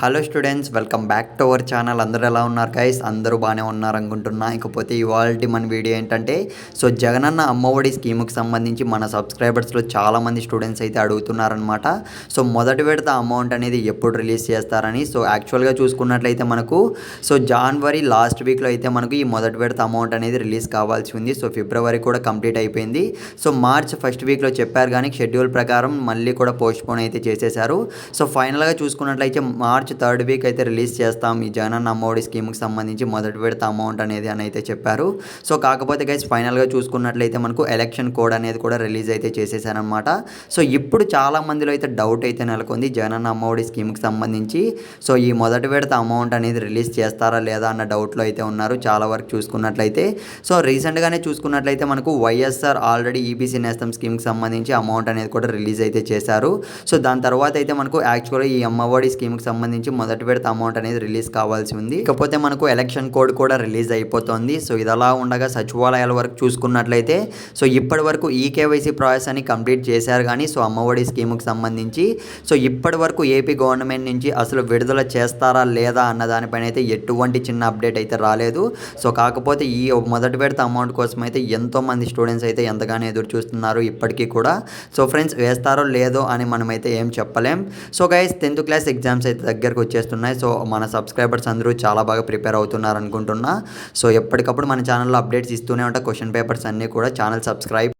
Hello students, welcome back to our channel. అందరూ ఎలా ఉన్నారు గైస్? అందరూ బాగానే ఉన్నారు అనుకుంటున్నా. ఇకపోతే ఇవాల్టి మన వీడియో ఏంటంటే, జగనన్న అమ్మఒడి స్కీమ్కి సంబంధించి మన సబ్స్క్రైబర్స్లో చాలామంది స్టూడెంట్స్ అయితే అడుగుతున్నారనమాట. మొదటి విడత అమౌంట్ అనేది ఎప్పుడు రిలీజ్ చేస్తారని. యాక్చువల్గా చూసుకున్నట్లయితే మనకు జనవరి లాస్ట్ వీక్లో అయితే మనకు ఈ మొదటి విడత అమౌంట్ అనేది రిలీజ్ కావాల్సి ఉంది. ఫిబ్రవరి కూడా కంప్లీట్ అయిపోయింది. మార్చ్ ఫస్ట్ వీక్లో చెప్పారు, కానీ షెడ్యూల్ ప్రకారం మళ్ళీ కూడా పోస్ట్పోన్ అయితే చేసేశారు. ఫైనల్గా చూసుకున్నట్లయితే మార్చ్ థర్డ్ వీక్ అయితే రిలీజ్ చేస్తాం ఈ జగనన్న అమ్మఒడి స్కీమ్కి సంబంధించి మొదటి విడత అమౌంట్ అనేది అని అయితే చెప్పారు. కాకపోతే గైస్ ఫైనల్గా చూసుకున్నట్లయితే మనకు ఎలక్షన్ కోడ్ అనేది కూడా రిలీజ్ అయితే చేసేసారనమాట. ఇప్పుడు చాలా మందిలో అయితే డౌట్ అయితే నెలకొంది జగనన్న అమ్మఒడి స్కీమ్కి సంబంధించి. ఈ మొదటి విడత అమౌంట్ అనేది రిలీజ్ చేస్తారా లేదా అన్న డౌట్లో అయితే ఉన్నారు చాలా వరకు చూసుకున్నట్లయితే. రీసెంట్గానే చూసుకున్నట్లయితే మనకు వైఎస్ఆర్ ఆల్రెడీ ఈబీసీ నేస్తం స్కీమ్కి సంబంధించి అమౌంట్ అనేది కూడా రిలీజ్ అయితే చేశారు. దాని తర్వాత అయితే మనకు యాక్చువల్గా ఈ అమ్మఒడి స్కీమ్కి సంబంధించి మొదటి విడత అమౌంట్ అనేది రిలీజ్ కావాల్సి ఉంది. ఇకపోతే మనకు ఎలక్షన్ కోడ్ కూడా రిలీజ్ అయిపోతుంది. ఇది అలా ఉండగా సచివాలయాల వరకు చూసుకున్నట్లయితే ఇప్పటి వరకు ఈకేవైసీ ప్రాసెస్ అని కంప్లీట్ చేశారు, కానీ అమ్మఒడి స్కీమ్కి సంబంధించి ఇప్పటి వరకు ఏపీ గవర్నమెంట్ నుంచి అసలు విడుదల చేస్తారా లేదా అన్న దానిపైన అయితే ఎటువంటి చిన్న అప్డేట్ అయితే రాలేదు. కాకపోతే ఈ మొదటి విడత అమౌంట్ కోసం అయితే ఎంతోమంది స్టూడెంట్స్ అయితే ఎంతగానో ఎదురు చూస్తున్నారు ఇప్పటికీ కూడా. ఫ్రెండ్స్, వేస్తారో లేదో అని మనమైతే ఏం చెప్పలేం. గైస్ 10th క్లాస్ ఎగ్జామ్స్ అయితే దగ్గరకు వచ్చేస్తున్నాయి. మన సబ్స్క్రైబర్స్ అందరూ చాలా బాగా ప్రిపేర్ అవుతున్నారు అనుకుంటున్నా. ఎప్పటికప్పుడు మన ఛానల్లో అప్డేట్స్ ఇస్తూనే ఉంటా, క్వశ్చన్ పేపర్స్ అన్నీ కూడా. Channel subscribe